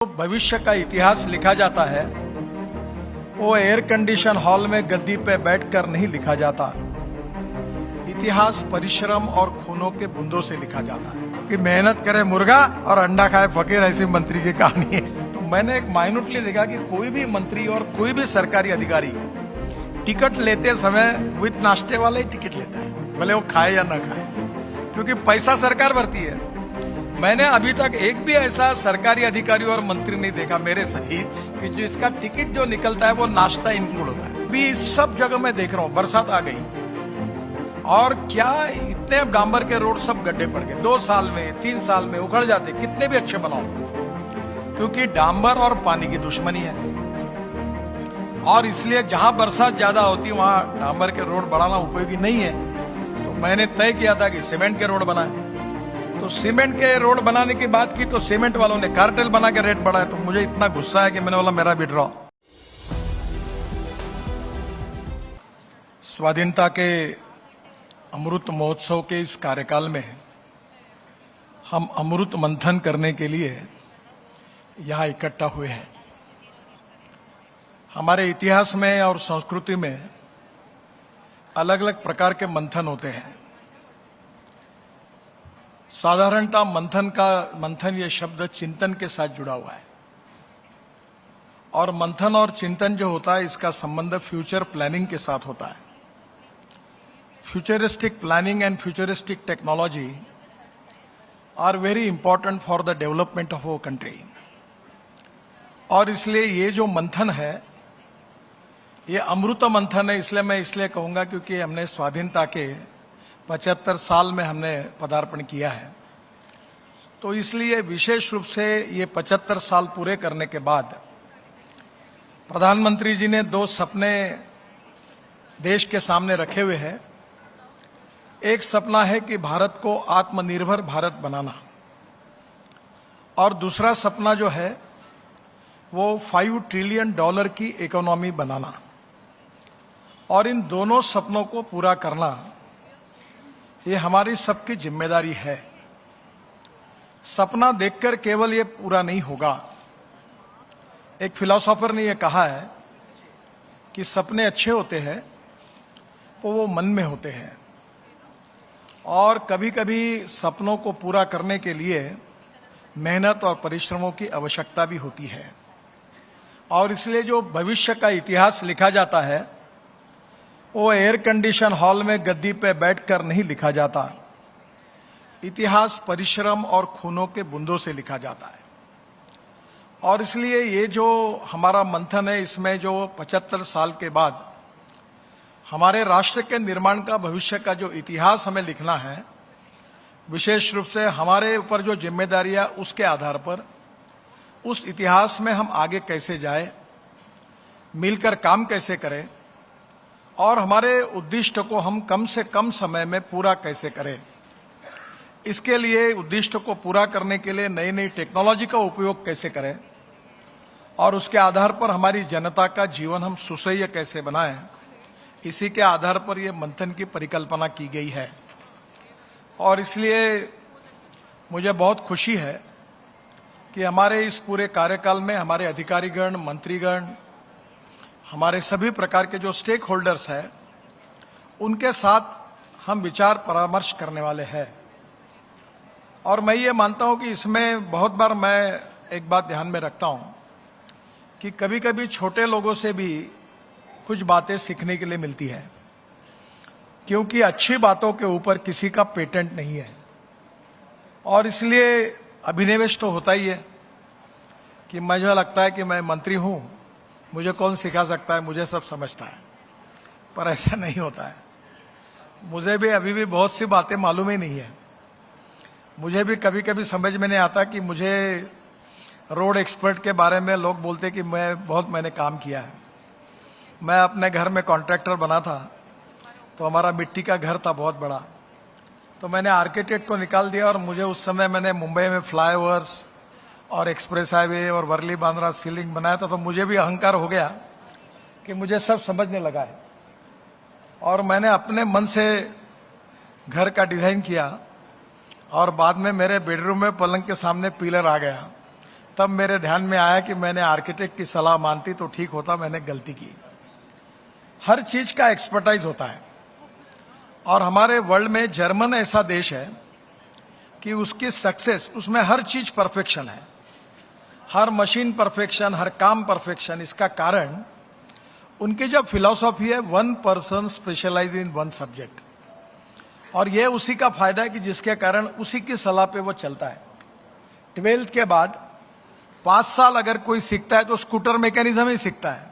भविष्य का इतिहास लिखा जाता है वो एयर कंडीशन हॉल में गद्दी पे बैठकर नहीं लिखा जाता। इतिहास परिश्रम और खूनों के बूंदों से लिखा जाता है कि मेहनत करे मुर्गा और अंडा खाए फकीर, ऐसी मंत्री की कहानी है। तो मैंने एक माइन्यूटली देखा कि कोई भी मंत्री और कोई भी सरकारी अधिकारी टिकट लेते समय विद नाश्ते वाला ही टिकट लेता है, भले वो खाए या ना खाए, क्योंकि पैसा सरकार भरती है। मैंने अभी तक एक भी ऐसा सरकारी अधिकारी और मंत्री नहीं देखा मेरे सहित कि जिसका टिकट जो निकलता है वो नाश्ता इंक्लूड होता है। अभी सब जगह मैं देख रहा हूँ, बरसात आ गई और क्या इतने डांबर के रोड सब गड्ढे पड़ गए। 2 साल में 3 साल में उखड़ जाते, कितने भी अच्छे बनाओ, क्योंकि डांबर और पानी की दुश्मनी है। और इसलिए जहां बरसात ज्यादा होती है वहां डांबर के रोड बढ़ाना उपयोगी नहीं है। तो मैंने तय किया था कि सीमेंट के रोड बनाए। तो सीमेंट के रोड बनाने की बात की तो सीमेंट वालों ने कार्टेल बना के रेट बढ़ाया। तो मुझे इतना गुस्सा है कि मैंने बोला मेरा विड्रॉ। स्वाधीनता के अमृत महोत्सव के इस कार्यकाल में हम अमृत मंथन करने के लिए यहां इकट्ठा हुए हैं। हमारे इतिहास में और संस्कृति में अलग अलग प्रकार के मंथन होते हैं। साधारणतः मंथन ये शब्द चिंतन के साथ जुड़ा हुआ है, और मंथन और चिंतन जो होता है इसका संबंध फ्यूचर प्लानिंग के साथ होता है। Futuristic planning and futuristic technology are very important for the development of our country. और इसलिए ये जो मंथन है ये अमृत मंथन है। इसलिए मैं कहूंगा क्योंकि हमने स्वाधीनता के 75 साल में हमने पदार्पण किया है। तो इसलिए विशेष रूप से ये 75 साल पूरे करने के बाद प्रधानमंत्री जी ने 2 सपने देश के सामने रखे हुए हैं। एक सपना है कि भारत को आत्मनिर्भर भारत बनाना, और दूसरा सपना जो है वो $5 ट्रिलियन की इकोनॉमी बनाना। और इन दोनों सपनों को पूरा करना ये हमारी सबकी जिम्मेदारी है। सपना देखकर केवल ये पूरा नहीं होगा। एक फिलोसोफर ने ये कहा है कि सपने अच्छे होते हैं तो वो मन में होते हैं, और कभी कभी सपनों को पूरा करने के लिए मेहनत और परिश्रमों की आवश्यकता भी होती है। और इसलिए जो भविष्य का इतिहास लिखा जाता है वो एयर कंडीशन हॉल में गद्दी पे बैठकर नहीं लिखा जाता। इतिहास परिश्रम और खूनों के बूंदों से लिखा जाता है। और इसलिए ये जो हमारा मंथन है इसमें जो 75 साल के बाद हमारे राष्ट्र के निर्माण का, भविष्य का जो इतिहास हमें लिखना है, विशेष रूप से हमारे ऊपर जो जिम्मेदारियां उसके आधार पर उस इतिहास में हम आगे कैसे जाए, मिलकर काम कैसे करें, और हमारे उद्दिष्ट को हम कम से कम समय में पूरा कैसे करें। इसके लिए उद्दिष्ट को पूरा करने के लिए नई नई टेक्नोलॉजी का उपयोग कैसे करें, और उसके आधार पर हमारी जनता का जीवन हम सुसह्य कैसे बनाएं, इसी के आधार पर यह मंथन की परिकल्पना की गई है। और इसलिए मुझे बहुत खुशी है कि हमारे इस पूरे कार्यकाल में हमारे अधिकारीगण, मंत्रीगण, हमारे सभी प्रकार के जो स्टेक होल्डर्स हैं उनके साथ हम विचार परामर्श करने वाले हैं। और मैं ये मानता हूं कि इसमें बहुत बार मैं एक बात ध्यान में रखता हूं कि कभी कभी छोटे लोगों से भी कुछ बातें सीखने के लिए मिलती है, क्योंकि अच्छी बातों के ऊपर किसी का पेटेंट नहीं है। और इसलिए अभिनिवेश तो होता ही है कि मुझे लगता है कि मैं मंत्री हूं, मुझे कौन सिखा सकता है, मुझे सब समझता है। पर ऐसा नहीं होता है। मुझे भी अभी भी बहुत सी बातें मालूम ही नहीं है। मुझे भी कभी कभी समझ में नहीं आता कि मुझे रोड एक्सपर्ट के बारे में लोग बोलते कि मैंने काम किया है। मैं अपने घर में कॉन्ट्रैक्टर बना था, तो हमारा मिट्टी का घर था बहुत बड़ा, तो मैंने आर्किटेक्ट को निकाल दिया। और मुझे उस समय मैंने मुंबई में फ्लाईओवर्स और एक्सप्रेस हाईवे और वर्ली बांद्रा सीलिंग बनाया था, तो मुझे भी अहंकार हो गया कि मुझे सब समझने लगा है। और मैंने अपने मन से घर का डिजाइन किया, और बाद में मेरे बेडरूम में पलंग के सामने पिलर आ गया। तब मेरे ध्यान में आया कि मैंने आर्किटेक्ट की सलाह मानती तो ठीक होता, मैंने गलती की। हर चीज का एक्सपर्टाइज होता है, और हमारे वर्ल्ड में जर्मन ऐसा देश है कि उसकी सक्सेस, उसमें हर चीज परफेक्शन है, हर मशीन परफेक्शन, हर काम परफेक्शन। इसका कारण उनकी जो फिलॉसफी है, one person specialize in one subject, और ये उसी का फायदा है कि जिसके कारण उसी की सलाह पे वो चलता है। 12th के बाद 5 साल अगर कोई सीखता है तो स्कूटर मैकेनिज्म ही सीखता है,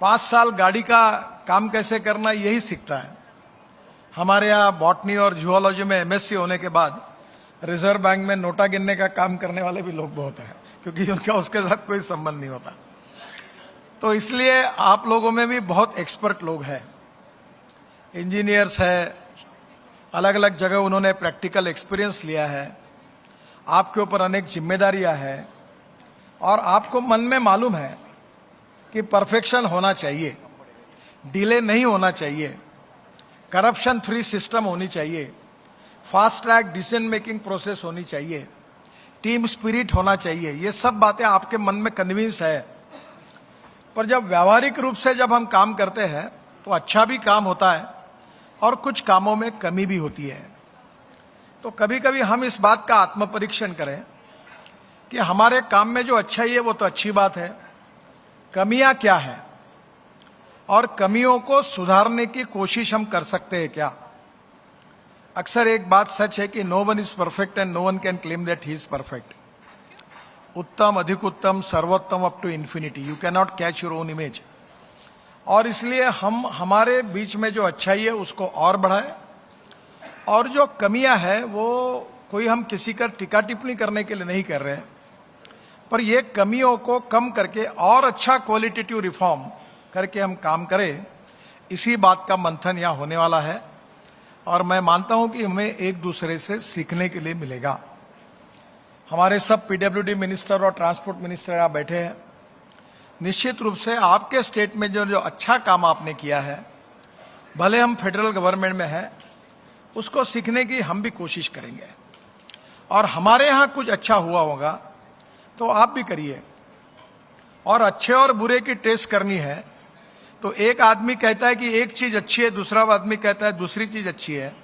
5 साल गाड़ी का काम कैसे करना यही सीखता है। हमारे यहाँ बॉटनी और जूलॉजी में MSc होने के बाद रिजर्व बैंक में नोटा गिनने का काम करने वाले भी लोग बहुत हैं, क्योंकि उनका उसके साथ कोई संबंध नहीं होता। तो इसलिए आप लोगों में भी बहुत एक्सपर्ट लोग हैं, इंजीनियर्स है, अलग अलग जगह उन्होंने प्रैक्टिकल एक्सपीरियंस लिया है, आपके ऊपर अनेक जिम्मेदारियां हैं, और आपको मन में मालूम है कि परफेक्शन होना चाहिए, डिले नहीं होना चाहिए, करप्शन फ्री सिस्टम होनी चाहिए, fast track decision making process होनी चाहिए, टीम स्पिरिट होना चाहिए। ये सब बातें आपके मन में कन्विंस है, पर जब व्यावहारिक रूप से जब हम काम करते हैं तो अच्छा भी काम होता है और कुछ कामों में कमी भी होती है। तो कभी कभी हम इस बात का आत्म परीक्षण करें कि हमारे काम में जो अच्छाई है वो तो अच्छी बात है, कमियां क्या है, और कमियों को सुधारने की कोशिश हम कर सकते हैं क्या। अक्सर एक बात सच है कि no one is perfect and no one can claim that he is perfect. उत्तम, अधिक उत्तम, सर्वोत्तम, up to infinity, you cannot catch your own image. और इसलिए हम हमारे बीच में जो अच्छाई है उसको और बढ़ाएं, और जो कमियां है वो कोई हम किसी का टीका टिप्पणी करने के लिए नहीं कर रहे हैं, पर ये कमियों को कम करके और अच्छा क्वालिटेटिव रिफॉर्म करके हम काम करें, इसी बात का मंथन यहाँ होने वाला है। और मैं मानता हूं कि हमें एक दूसरे से सीखने के लिए मिलेगा। हमारे सब PWD मिनिस्टर और ट्रांसपोर्ट मिनिस्टर यहाँ बैठे हैं। निश्चित रूप से आपके स्टेट में जो अच्छा काम आपने किया है, भले हम फेडरल गवर्नमेंट में हैं, उसको सीखने की हम भी कोशिश करेंगे, और हमारे यहाँ कुछ अच्छा हुआ होगा तो आप भी करिए। और अच्छे और बुरे की टेस्ट करनी है तो एक आदमी कहता है कि एक चीज अच्छी है, दूसरा आदमी कहता है दूसरी चीज अच्छी है,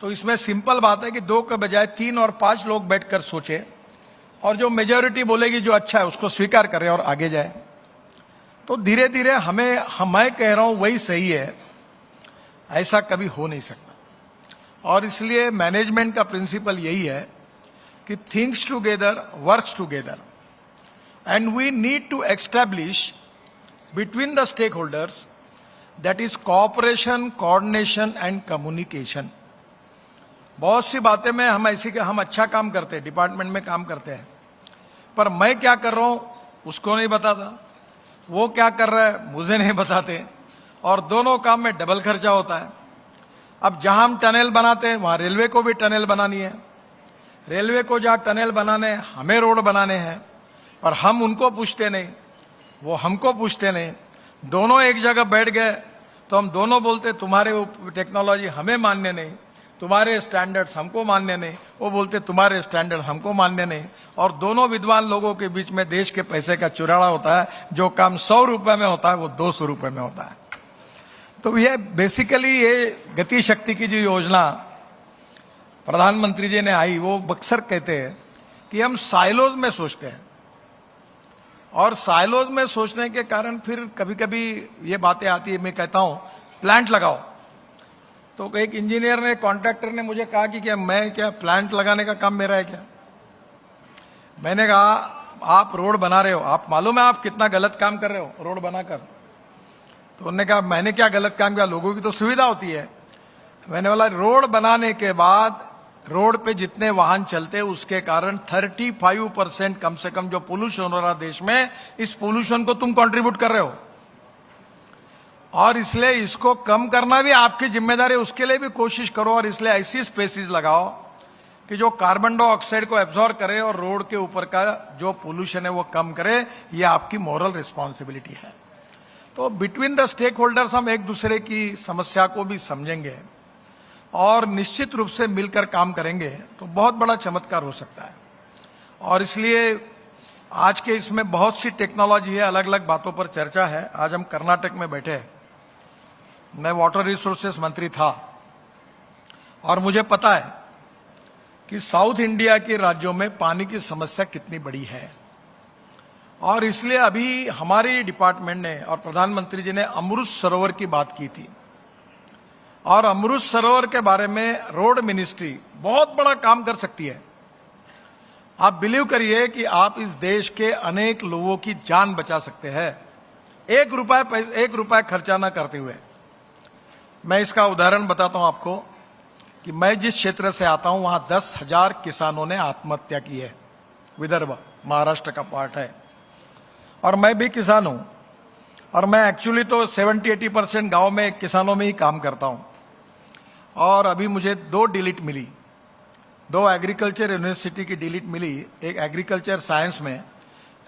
तो इसमें सिंपल बात है कि 2 के बजाय 3 और 5 लोग बैठकर सोचे, और जो मेजॉरिटी बोलेगी जो अच्छा है उसको स्वीकार करें और आगे जाए। तो धीरे धीरे मैं कह रहा हूं वही सही है, ऐसा कभी हो नहीं सकता। और इसलिए मैनेजमेंट का प्रिंसिपल यही है कि thinks together, works together, and we need to establish between the stakeholders, that is cooperation, coordination and communication. बहुत सी बातें में हम ऐसी कि हम अच्छा काम करते हैं, डिपार्टमेंट में काम करते हैं, पर मैं क्या कर रहा हूं उसको नहीं बताता, वो क्या कर रहा है मुझे नहीं बताते, और दोनों काम में डबल खर्चा होता है। अब जहां हम टनल बनाते हैं वहां रेलवे को भी टनल बनानी है, रेलवे को जहां टनल बनाने हमें रोड बनाने हैं, पर हम उनको पूछते नहीं, वो हमको पूछते नहीं। दोनों एक जगह बैठ गए तो हम दोनों बोलते तुम्हारे टेक्नोलॉजी हमें मान्य नहीं, तुम्हारे स्टैंडर्ड्स हमको मान्य नहीं, वो बोलते तुम्हारे स्टैंडर्ड हमको मान्य नहीं, और दोनों विद्वान लोगों के बीच में देश के पैसे का चुराड़ा होता है। जो काम 100 रुपए में होता है वो 200 रुपए में होता है। तो ये बेसिकली ये गति शक्ति की जो योजना प्रधानमंत्री जी ने आई, वो अक्सर कहते हैं कि हम साइलोज में सोचते हैं, और साइलोज में सोचने के कारण फिर कभी कभी ये बातें आती है, मैं कहता हूं प्लांट लगाओ। तो एक इंजीनियर ने, कॉन्ट्रैक्टर ने मुझे कहा कि क्या प्लांट लगाने का काम मेरा है क्या। मैंने कहा आप रोड बना रहे हो, आप मालूम है आप कितना गलत काम कर रहे हो रोड बनाकर। तो उन्होंने कहा मैंने क्या गलत काम किया, लोगों की तो सुविधा होती है। मैंने बोला रोड बनाने के बाद रोड पे जितने वाहन चलते हैं उसके कारण 35% कम से कम जो पोल्यूशन हो रहा देश में, इस पोल्यूशन को तुम कंट्रीब्यूट कर रहे हो, और इसलिए इसको कम करना भी आपकी जिम्मेदारी है, उसके लिए भी कोशिश करो। और इसलिए ऐसी स्पेसीज लगाओ कि जो कार्बन डाइऑक्साइड को एब्जॉर्ब करे और रोड के ऊपर का जो पोल्यूशन है वो कम करे। ये आपकी मॉरल रिस्पॉन्सिबिलिटी है। तो बिटवीन द स्टेक होल्डर्स हम एक दूसरे की समस्या को भी समझेंगे और निश्चित रूप से मिलकर काम करेंगे तो बहुत बड़ा चमत्कार हो सकता है। और इसलिए आज के इसमें बहुत सी टेक्नोलॉजी है, अलग अलग बातों पर चर्चा है। आज हम कर्नाटक में बैठे हैं। मैं वाटर रिसोर्सेस मंत्री था और मुझे पता है कि साउथ इंडिया के राज्यों में पानी की समस्या कितनी बड़ी है, और इसलिए अभी हमारी डिपार्टमेंट ने और प्रधानमंत्री जी ने अमृत सरोवर की बात की थी। और अमृत सरोवर के बारे में रोड मिनिस्ट्री बहुत बड़ा काम कर सकती है। आप बिलीव करिए कि आप इस देश के अनेक लोगों की जान बचा सकते हैं, एक रुपया खर्चा ना करते हुए। मैं इसका उदाहरण बताता हूं आपको कि मैं जिस क्षेत्र से आता हूं वहां 10,000 किसानों ने आत्महत्या की है। विदर्भ महाराष्ट्र का पार्ट है और मैं भी किसान हूं, और मैं एक्चुअली तो 70-80% गांव में किसानों में ही काम करता हूं। और अभी मुझे 2 डिलीट मिली, 2 एग्रीकल्चर यूनिवर्सिटी की डिलीट मिली, एक एग्रीकल्चर साइंस में,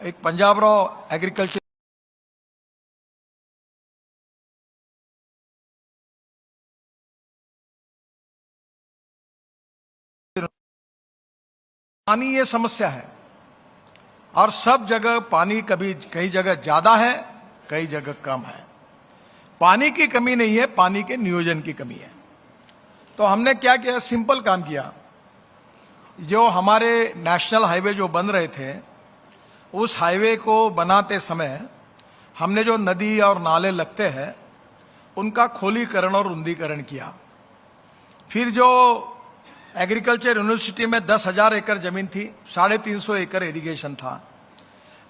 एक पंजाब राव एग्रीकल्चर पानी ये समस्या है, और सब जगह पानी कई जगह ज्यादा है, कई जगह कम है। पानी की कमी नहीं है, पानी के नियोजन की कमी है। तो हमने क्या किया, सिंपल काम किया। जो हमारे नेशनल हाईवे जो बन रहे थे, उस हाईवे को बनाते समय हमने जो नदी और नाले लगते हैं उनका खोलीकरण और रुंदीकरण किया। फिर जो एग्रीकल्चर यूनिवर्सिटी में 10,000 एकड़ जमीन थी, 350 एकड़ इरिगेशन था।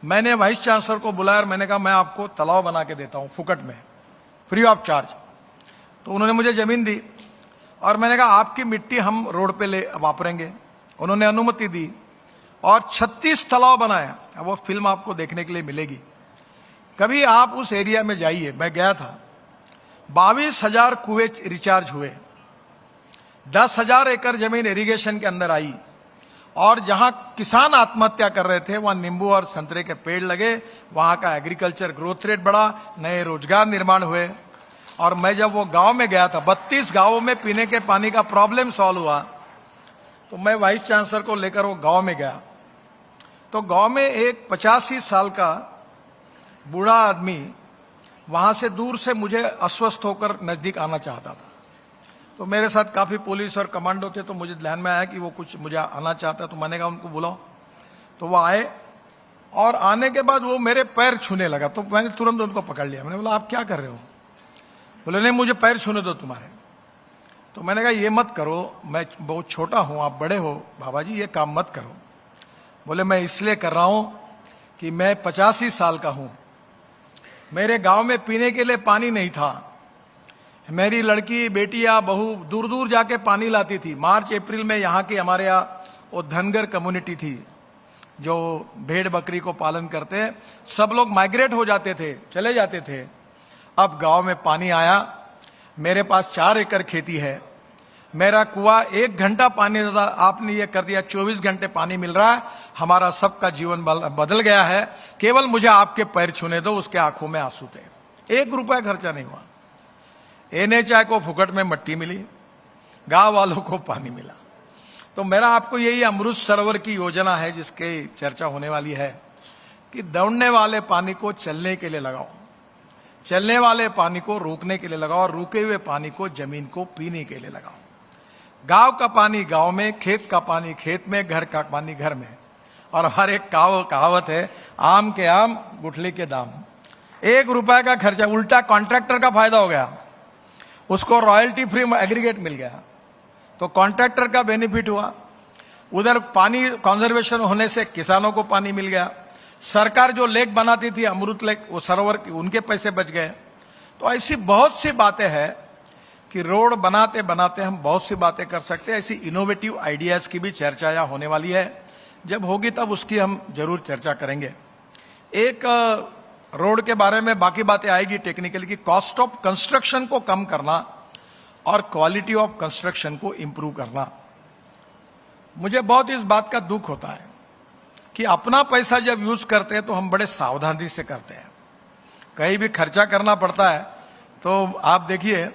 मैंने वाइस चांसलर को बुलाया और मैंने कहा मैं आपको तालाब बना के देता हूं फुकट में, फ्री ऑफ चार्ज। तो उन्होंने मुझे जमीन दी और मैंने कहा आपकी मिट्टी हम रोड पे ले वापरेंगे। उन्होंने अनुमति दी और 36 तालाब बनाया। अब वो फिल्म आपको देखने के लिए मिलेगी, कभी आप उस एरिया में जाइए। मैं गया था, 22,000 कुएं रिचार्ज हुए, 10,000 एकड़ जमीन इरिगेशन के अंदर आई, और जहां किसान आत्महत्या कर रहे थे वहां नींबू और संतरे के पेड़ लगे, वहां का एग्रीकल्चर ग्रोथ रेट बढ़ा, नए रोजगार निर्माण हुए। और मैं जब वो गांव में गया था, 32 गांवों में पीने के पानी का प्रॉब्लम सॉल्व हुआ। तो मैं वाइस चांसलर को लेकर वो गांव में गया, तो गांव में एक 85 साल का बूढ़ा आदमी वहां से दूर से मुझे अस्वस्थ होकर नजदीक आना चाहता था। तो मेरे साथ काफी पुलिस और कमांडो थे, तो मुझे ध्यान में आया कि वो कुछ मुझे आना चाहता है। तो मैंने कहा उनको बुलाओ। तो वो आए और आने के बाद वो मेरे पैर छूने लगा। तो मैंने तुरंत उनको पकड़ लिया। मैंने बोला आप क्या कर रहे हो? बोले नहीं मुझे पैर छूने दो तुम्हारे। तो मैंने कहा ये मत करो, मैं बहुत छोटा हूं, आप बड़े हो बाबा जी, ये काम मत करो। बोले मैं इसलिए कर रहा हूं कि मैं 85 साल का हूं, मेरे गांव में पीने के लिए पानी नहीं था। मेरी लड़की बेटियां बहू दूर दूर जाके पानी लाती थी। मार्च अप्रैल में यहाँ की हमारे यहाँ वो धनगर कम्युनिटी थी जो भेड़ बकरी को पालन करते हैं, सब लोग माइग्रेट हो जाते थे, चले जाते थे। अब गांव में पानी आया, मेरे पास 4 एकड़ खेती है, मेरा कुआं 1 घंटा पानी देता, आपने ये कर दिया 24 घंटे पानी मिल रहा है। हमारा सबका जीवन बदल गया है। केवल मुझे आपके पैर छूने दो। उसके आंखों में आंसू थे। 1 रुपया खर्चा नहीं हुआ। NHI को फुकट में मट्टी मिली, गांव वालों को पानी मिला। तो मेरा आपको यही अमृत सरोवर की योजना है जिसकी चर्चा होने वाली है कि दौड़ने वाले पानी को चलने के लिए लगाओ, चलने वाले पानी को रोकने के लिए लगाओ, और रुके हुए पानी को जमीन को पीने के लिए लगाओ। गांव का पानी गांव में, खेत का पानी खेत में, घर का पानी घर में। और हमारे एक कहावत है, आम के आम गुठली के दाम। 1 रुपया का खर्चा, उल्टा कॉन्ट्रैक्टर का फायदा हो गया, उसको रॉयल्टी फ्री एग्रीगेट मिल गया, तो कॉन्ट्रैक्टर का बेनिफिट हुआ। उधर पानी कंजर्वेशन होने से किसानों को पानी मिल गया। सरकार जो लेक बनाती थी, अमृत लेक, वो सरोवर, उनके पैसे बच गए। तो ऐसी बहुत सी बातें हैं कि रोड बनाते बनाते हम बहुत सी बातें कर सकते हैं। ऐसी इनोवेटिव आइडियाज की भी चर्चा यहाँ होने वाली है। जब होगी तब उसकी हम जरूर चर्चा करेंगे। एक रोड के बारे में बाकी बातें आएगी टेक्निकली, कि कॉस्ट ऑफ कंस्ट्रक्शन को कम करना और क्वालिटी ऑफ कंस्ट्रक्शन को इंप्रूव करना। मुझे बहुत इस बात का दुख होता है कि अपना पैसा जब यूज करते हैं तो हम बड़े सावधानी से करते हैं। कहीं भी खर्चा करना पड़ता है तो आप देखिए,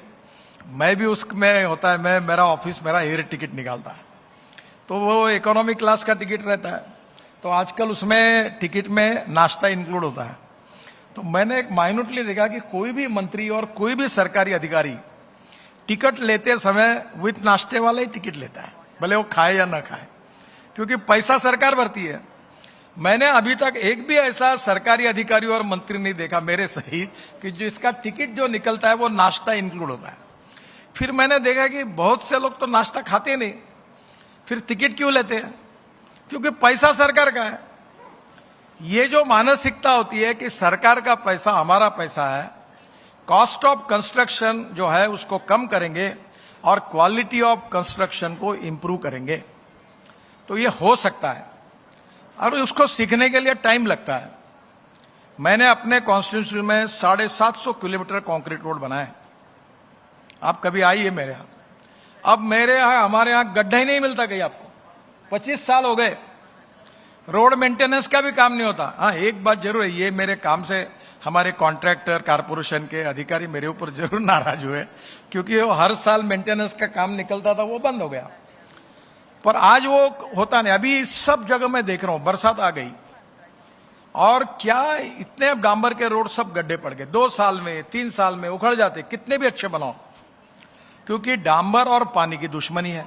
मैं भी उसमें होता है, मेरा ऑफिस मेरा एयर टिकट निकालता है, तो वो इकोनॉमी क्लास का टिकट रहता है। तो आजकल उसमें टिकट में नाश्ता इंक्लूड होता है। तो मैंने एक माइन्यूटली देखा कि कोई भी मंत्री और कोई भी सरकारी अधिकारी टिकट लेते समय विथ नाश्ते वाला ही टिकट लेता है, भले वो खाए या ना खाए, क्योंकि पैसा सरकार भरती है। मैंने अभी तक एक भी ऐसा सरकारी अधिकारी और मंत्री नहीं देखा मेरे सहित कि जिसका टिकट जो निकलता है वो नाश्ता इंक्लूड होता है। फिर मैंने देखा कि बहुत से लोग तो नाश्ता खाते नहीं, फिर टिकट क्यों लेते हैं? क्योंकि पैसा सरकार का है। ये जो मानसिकता होती है कि सरकार का पैसा हमारा पैसा है, कॉस्ट ऑफ कंस्ट्रक्शन जो है उसको कम करेंगे और क्वालिटी ऑफ कंस्ट्रक्शन को इंप्रूव करेंगे, तो ये हो सकता है और उसको सीखने के लिए टाइम लगता है। मैंने अपने कॉन्स्टिट्यूंसी में 750 किलोमीटर कंक्रीट रोड बनाए। आप कभी आइए मेरे यहाँ। अब मेरे यहाँ, हमारे यहाँ गड्ढा ही नहीं मिलता कहीं आपको। 25 साल हो गए, रोड मेंटेनेंस का भी काम नहीं होता। हाँ, एक बात जरूर है, ये मेरे काम से हमारे कॉन्ट्रैक्टर कारपोरेशन के अधिकारी मेरे ऊपर जरूर नाराज हुए, क्योंकि वो हर साल मेंटेनेंस का काम निकलता था, वो बंद हो गया। पर आज वो होता नहीं। अभी सब जगह मैं देख रहा हूं, बरसात आ गई और क्या इतने डांबर के रोड सब गड्ढे पड़ गए। 2 साल में 3 साल में उखड़ जाते, कितने भी अच्छे बनाओ, क्योंकि डांबर और पानी की दुश्मनी है।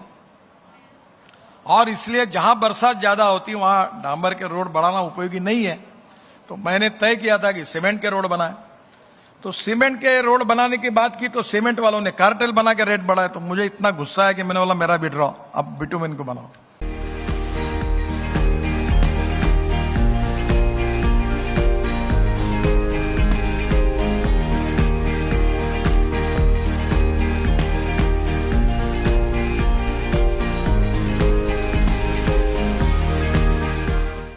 और इसलिए जहां बरसात ज्यादा होती वहां डांबर के रोड बढ़ाना उपयोगी नहीं है। तो मैंने तय किया था कि सीमेंट के रोड बनाए। तो सीमेंट के रोड बनाने की बात की तो सीमेंट वालों ने कार्टेल बना के रेट बढ़ाए। तो मुझे इतना गुस्सा है कि मैंने बोला मेरा भी ड्रॉ, अब बिटुमेन को बनाओ।